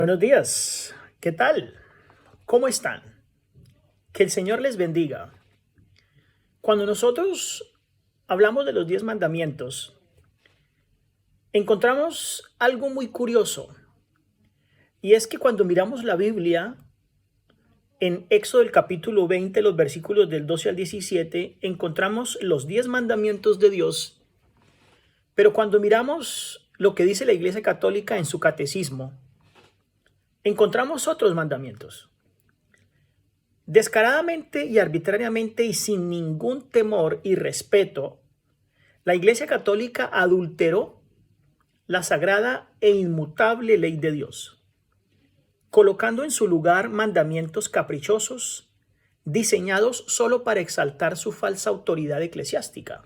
Buenos días, ¿qué tal? ¿Cómo están? Que el Señor les bendiga. Cuando nosotros hablamos de los 10 mandamientos, encontramos algo muy curioso, y es que cuando miramos la Biblia, en Éxodo el capítulo 20, los versículos del 12 al 17, encontramos los 10 mandamientos de Dios, pero cuando miramos lo que dice la Iglesia Católica en su catecismo, encontramos otros mandamientos. Descaradamente y arbitrariamente y sin ningún temor y respeto, la Iglesia Católica adulteró la sagrada e inmutable ley de Dios, colocando en su lugar mandamientos caprichosos, diseñados solo para exaltar su falsa autoridad eclesiástica.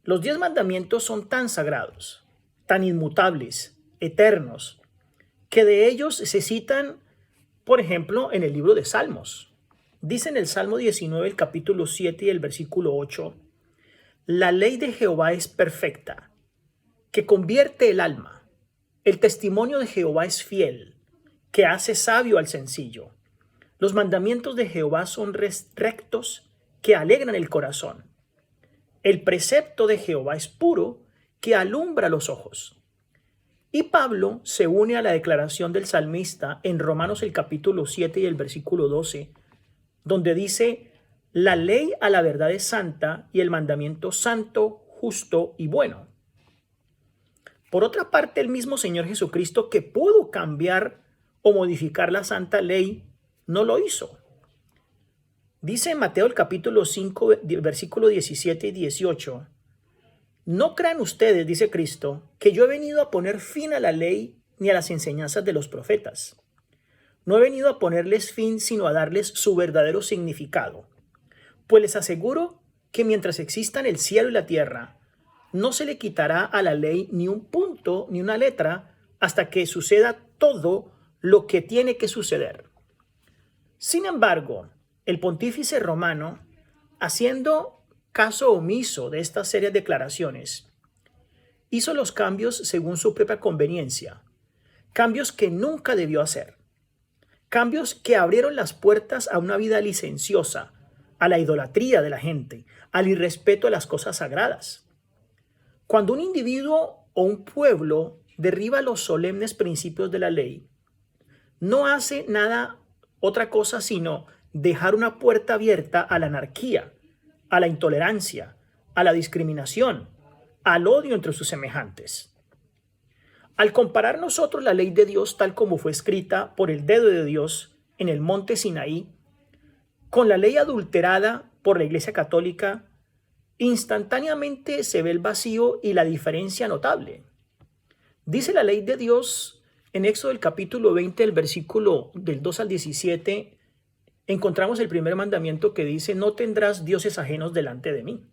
Los 10 mandamientos son tan sagrados, tan inmutables, eternos, que de ellos se citan, por ejemplo, en el libro de Salmos. Dice en el Salmo 19, el capítulo 7 y el versículo 8, la ley de Jehová es perfecta, que convierte el alma. El testimonio de Jehová es fiel, que hace sabio al sencillo. Los mandamientos de Jehová son rectos, que alegran el corazón. El precepto de Jehová es puro, que alumbra los ojos. Y Pablo se une a la declaración del salmista en Romanos el capítulo 7 y el versículo 12, donde dice, la ley a la verdad es santa y el mandamiento santo, justo y bueno. Por otra parte, el mismo Señor Jesucristo, que pudo cambiar o modificar la santa ley, no lo hizo. Dice en Mateo el capítulo 5, versículo 17 y 18, no crean ustedes, dice Cristo, que yo he venido a poner fin a la ley ni a las enseñanzas de los profetas. No he venido a ponerles fin, sino a darles su verdadero significado. Pues les aseguro que mientras existan el cielo y la tierra, no se le quitará a la ley ni un punto ni una letra hasta que suceda todo lo que tiene que suceder. Sin embargo, el pontífice romano, haciendo caso omiso de estas serias declaraciones, hizo los cambios según su propia conveniencia, cambios que nunca debió hacer, cambios que abrieron las puertas a una vida licenciosa, a la idolatría de la gente, al irrespeto a las cosas sagradas. Cuando un individuo o un pueblo derriba los solemnes principios de la ley, no hace nada otra cosa sino dejar una puerta abierta a la anarquía, a la intolerancia, a la discriminación, al odio entre sus semejantes. Al comparar nosotros la ley de Dios tal como fue escrita por el dedo de Dios en el monte Sinaí, con la ley adulterada por la Iglesia Católica, instantáneamente se ve el vacío y la diferencia notable. Dice la ley de Dios en Éxodo el capítulo 20, el versículo del 2 al 17, encontramos el primer mandamiento que dice, no tendrás dioses ajenos delante de mí.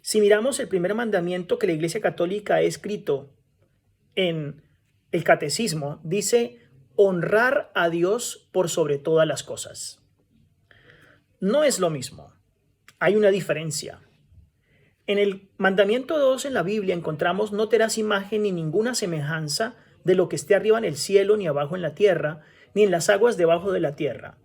Si miramos el primer mandamiento que la Iglesia Católica ha escrito en el catecismo, dice, honrar a Dios por sobre todas las cosas. No es lo mismo, hay una diferencia. En el mandamiento 2 en la Biblia encontramos, no te harás imagen ni ninguna semejanza de lo que esté arriba en el cielo, ni abajo en la tierra, ni en las aguas debajo de la tierra.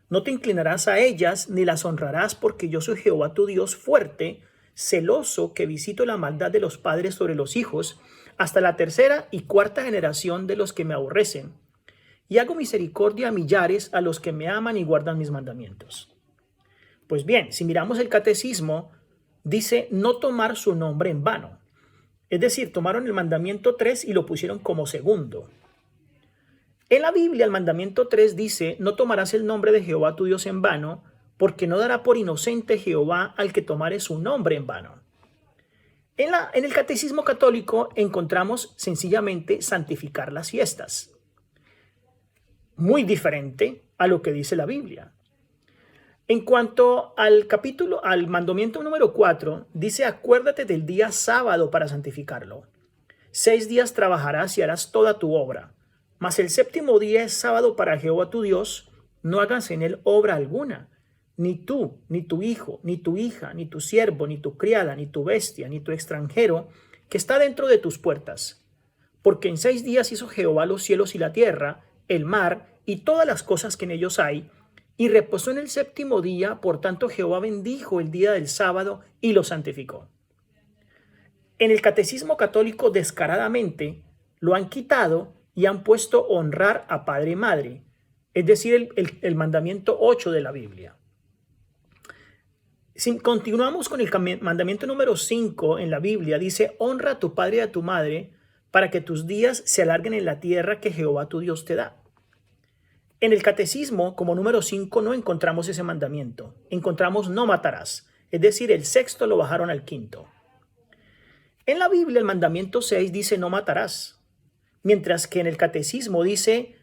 No te inclinarás a ellas, ni las honrarás, porque yo soy Jehová tu Dios fuerte, celoso, que visito la maldad de los padres sobre los hijos, hasta la tercera y cuarta generación de los que me aborrecen. Y hago misericordia a millares a los que me aman y guardan mis mandamientos. Pues bien, si miramos el catecismo, dice no tomar su nombre en vano. Es decir, tomaron el mandamiento 3 y lo pusieron como segundo. En la Biblia, el mandamiento 3 dice, no tomarás el nombre de Jehová tu Dios en vano, porque no dará por inocente Jehová al que tomare su nombre en vano. En el catecismo católico encontramos sencillamente santificar las fiestas. Muy diferente a lo que dice la Biblia. En cuanto al mandamiento número 4, dice, acuérdate del día sábado para santificarlo. 6 días trabajarás y harás toda tu obra. Mas el séptimo día es sábado para Jehová tu Dios, no hagas en él obra alguna, ni tú, ni tu hijo, ni tu hija, ni tu siervo, ni tu criada, ni tu bestia, ni tu extranjero, que está dentro de tus puertas. Porque en 6 días hizo Jehová los cielos y la tierra, el mar y todas las cosas que en ellos hay, y reposó en el séptimo día. Por tanto, Jehová bendijo el día del sábado y lo santificó. En el catecismo católico descaradamente lo han quitado y han puesto honrar a padre y madre, es decir, el mandamiento 8 de la Biblia. Si continuamos con el mandamiento número 5 en la Biblia, dice: honra a tu padre y a tu madre para que tus días se alarguen en la tierra que Jehová tu Dios te da. En el catecismo, como número 5, no encontramos ese mandamiento. Encontramos no matarás, es decir, el sexto lo bajaron al quinto. En la Biblia el mandamiento 6 dice no matarás, mientras que en el catecismo dice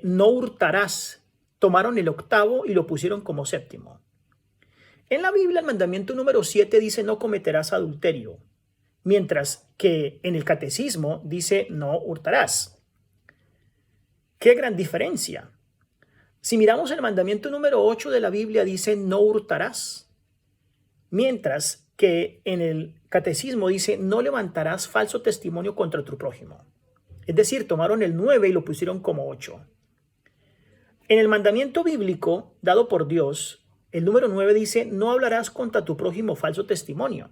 no hurtarás. Tomaron el octavo y lo pusieron como séptimo. En la Biblia el mandamiento número 7 dice no cometerás adulterio, mientras que en el catecismo dice no hurtarás. ¡Qué gran diferencia! Si miramos el mandamiento número 8 de la Biblia dice no hurtarás, mientras que en el catecismo dice no levantarás falso testimonio contra tu prójimo. Es decir, tomaron el 9 y lo pusieron como 8. En el mandamiento bíblico dado por Dios, el número 9 dice no hablarás contra tu prójimo falso testimonio.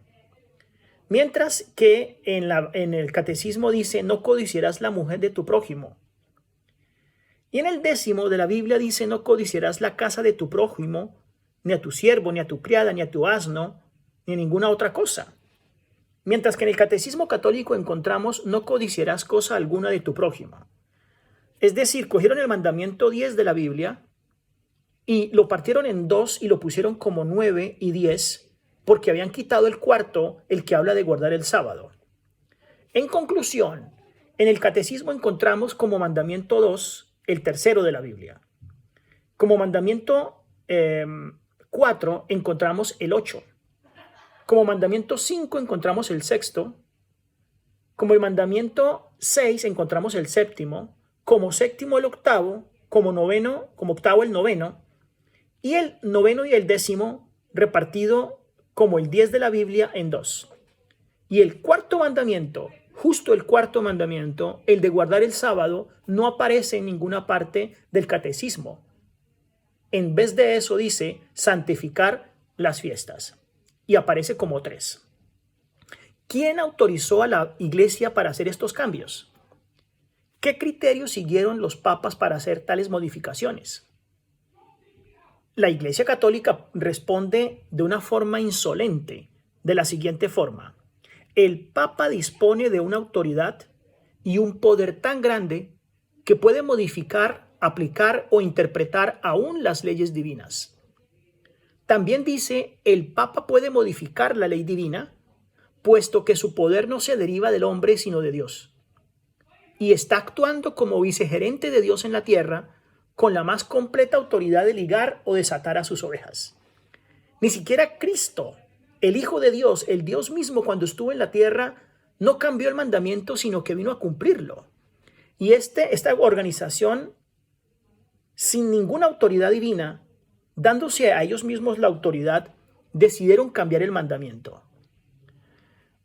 Mientras que en el catecismo dice no codiciarás la mujer de tu prójimo. Y en el 10 de la Biblia dice no codiciarás la casa de tu prójimo, ni a tu siervo, ni a tu criada, ni a tu asno, ni a ninguna otra cosa. Mientras que en el catecismo católico encontramos no codiciarás cosa alguna de tu prójimo. Es decir, cogieron el mandamiento 10 de la Biblia y lo partieron en 2 y lo pusieron como 9 y 10 porque habían quitado el cuarto, el que habla de guardar el sábado. En conclusión, en el catecismo encontramos como mandamiento 2 el tercero de la Biblia. Como mandamiento 4 encontramos el 8. Como mandamiento 5 encontramos el sexto. Como el mandamiento 6 encontramos el séptimo. Como séptimo el octavo. Como octavo el noveno. Y el noveno y el 10 repartido como el 10 de la Biblia en 2. Y el cuarto mandamiento, justo el cuarto mandamiento, el de guardar el sábado, no aparece en ninguna parte del catecismo. En vez de eso dice santificar las fiestas y aparece como 3. ¿Quién autorizó a la iglesia para hacer estos cambios? ¿Qué criterios siguieron los papas para hacer tales modificaciones? La Iglesia Católica responde de una forma insolente, de la siguiente forma: el Papa dispone de una autoridad y un poder tan grande que puede modificar, aplicar o interpretar aún las leyes divinas. También dice, el Papa puede modificar la ley divina, puesto que su poder no se deriva del hombre sino de Dios. Y está actuando como vicegerente de Dios en la tierra, con la más completa autoridad de ligar o desatar a sus ovejas. Ni siquiera Cristo, el Hijo de Dios, el Dios mismo, cuando estuvo en la tierra, no cambió el mandamiento, sino que vino a cumplirlo. Y esta organización, sin ninguna autoridad divina, dándose a ellos mismos la autoridad, decidieron cambiar el mandamiento.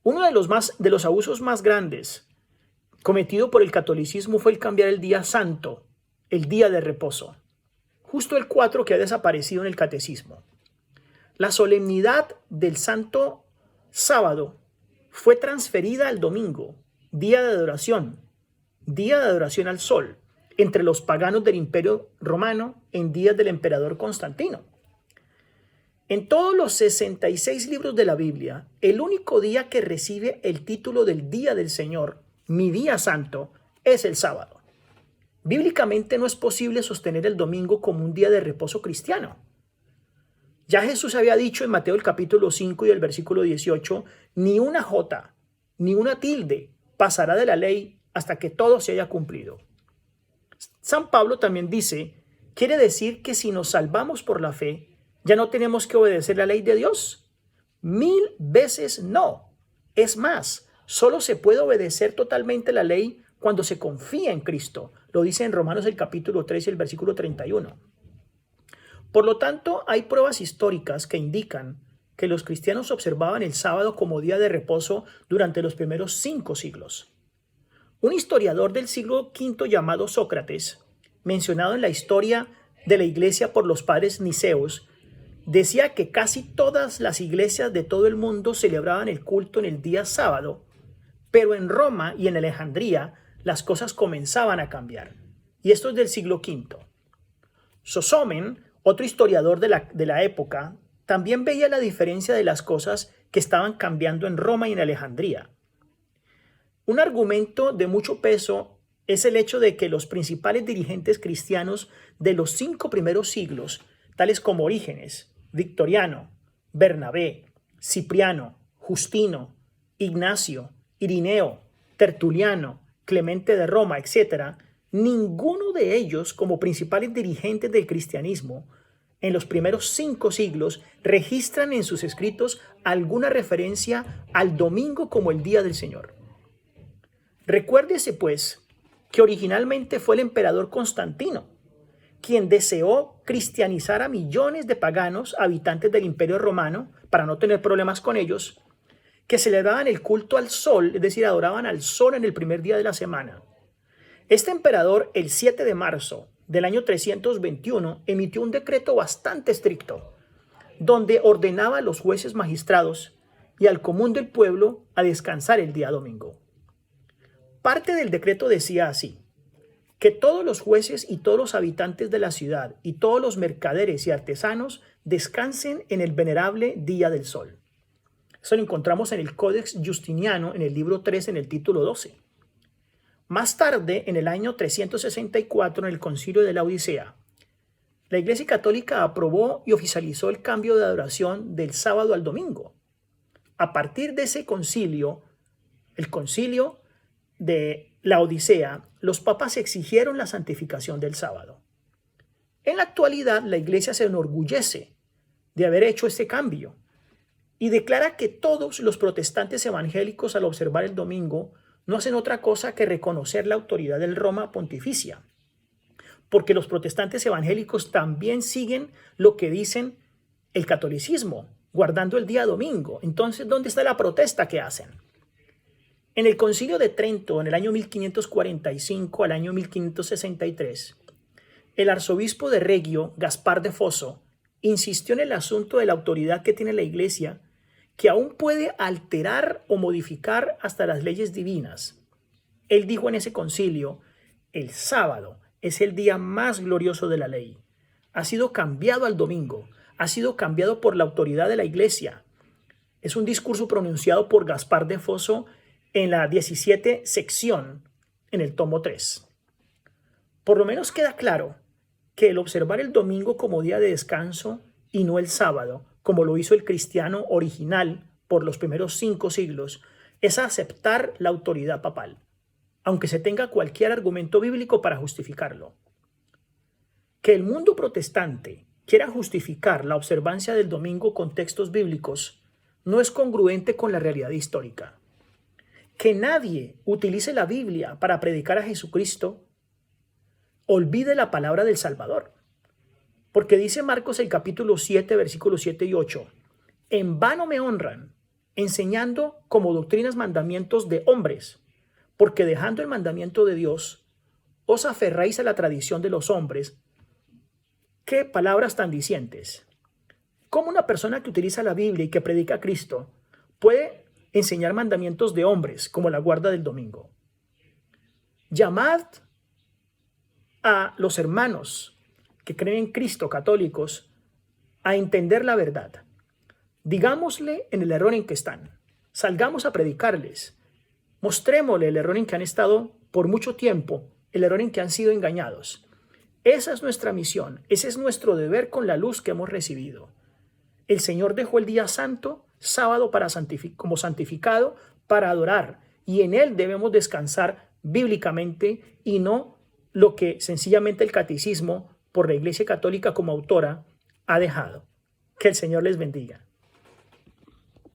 Uno de los abusos más grandes cometido por el catolicismo fue el cambiar el día santo, el día de reposo, justo el 4 que ha desaparecido en el catecismo. La solemnidad del santo sábado fue transferida al domingo, día de adoración al sol, entre los paganos del Imperio Romano en días del emperador Constantino. En todos los 66 libros de la Biblia, el único día que recibe el título del Día del Señor, mi día santo, es el sábado. Bíblicamente no es posible sostener el domingo como un día de reposo cristiano. Ya Jesús había dicho en Mateo el capítulo 5 y el versículo 18, ni una jota, ni una tilde pasará de la ley hasta que todo se haya cumplido. San Pablo también dice, quiere decir que si nos salvamos por la fe, ya no tenemos que obedecer la ley de Dios. 1000 veces no. Es más, solo se puede obedecer totalmente la ley cuando se confía en Cristo. Lo dice en Romanos el capítulo 3 y el versículo 31. Por lo tanto, hay pruebas históricas que indican que los cristianos observaban el sábado como día de reposo durante los primeros 5 siglos. Un historiador del siglo V llamado Sócrates, mencionado en la historia de la iglesia por los padres niceos, decía que casi todas las iglesias de todo el mundo celebraban el culto en el día sábado, pero en Roma y en Alejandría las cosas comenzaban a cambiar. Y esto es del siglo V. Sozomen, otro historiador de la época, también veía la diferencia de las cosas que estaban cambiando en Roma y en Alejandría. Un argumento de mucho peso es el hecho de que los principales dirigentes cristianos de los 5 primeros siglos, tales como Orígenes, Victoriano, Bernabé, Cipriano, Justino, Ignacio, Irineo, Tertuliano, Clemente de Roma, etc., ninguno de ellos, como principales dirigentes del cristianismo, en los primeros 5 siglos, registran en sus escritos alguna referencia al domingo como el día del Señor. Recuérdese, pues, que originalmente fue el emperador Constantino quien deseó cristianizar a millones de paganos habitantes del Imperio Romano para no tener problemas con ellos, que celebraban el culto al sol, es decir, adoraban al sol en el primer día de la semana. Este emperador, el 7 de marzo del año 321, emitió un decreto bastante estricto, donde ordenaba a los jueces magistrados y al común del pueblo a descansar el día domingo. Parte del decreto decía así: que todos los jueces y todos los habitantes de la ciudad y todos los mercaderes y artesanos descansen en el venerable día del sol. Eso lo encontramos en el Codex Justiniano, en el libro 3, en el título 12. Más tarde, en el año 364, en el Concilio de la Odisea, la Iglesia Católica aprobó y oficializó el cambio de adoración del sábado al domingo. A partir de ese concilio, el Concilio de la Odisea, los papas exigieron la santificación del sábado. En la actualidad, la Iglesia se enorgullece de haber hecho este cambio y declara que todos los protestantes evangélicos, al observar el domingo, no hacen otra cosa que reconocer la autoridad del Roma Pontificia, porque los protestantes evangélicos también siguen lo que dicen el catolicismo, guardando el día domingo. Entonces, ¿dónde está la protesta que hacen? En el Concilio de Trento, en el año 1545 al año 1563, el arzobispo de Reggio, Gaspar de Fosso, insistió en el asunto de la autoridad que tiene la Iglesia, que aún puede alterar o modificar hasta las leyes divinas. Él dijo en ese concilio: el sábado es el día más glorioso de la ley. Ha sido cambiado al domingo, ha sido cambiado por la autoridad de la Iglesia. Es un discurso pronunciado por Gaspar de Fosso en la 17 sección, en el tomo 3. Por lo menos queda claro que el observar el domingo como día de descanso y no el sábado, como lo hizo el cristiano original por los primeros 5 siglos, es aceptar la autoridad papal, aunque se tenga cualquier argumento bíblico para justificarlo. Que el mundo protestante quiera justificar la observancia del domingo con textos bíblicos no es congruente con la realidad histórica. Que nadie utilice la Biblia para predicar a Jesucristo olvide la palabra del Salvador. Porque dice Marcos el capítulo 7, versículos 7 y 8, en vano me honran, enseñando como doctrinas mandamientos de hombres, porque dejando el mandamiento de Dios, os aferráis a la tradición de los hombres. ¿Qué palabras tan dicientes? ¿Cómo una persona que utiliza la Biblia y que predica a Cristo puede enseñar mandamientos de hombres como la guarda del domingo? Llamad a los hermanos que creen en Cristo, católicos, a entender la verdad. Digámosle en el error en que están. Salgamos a predicarles. Mostrémosle el error en que han estado por mucho tiempo, el error en que han sido engañados. Esa es nuestra misión, ese es nuestro deber con la luz que hemos recibido. El Señor dejó el día santo, sábado, como santificado para adorar, y en él debemos descansar bíblicamente y no lo que sencillamente el catecismo, por la Iglesia Católica como autora, ha dejado. Que el Señor les bendiga.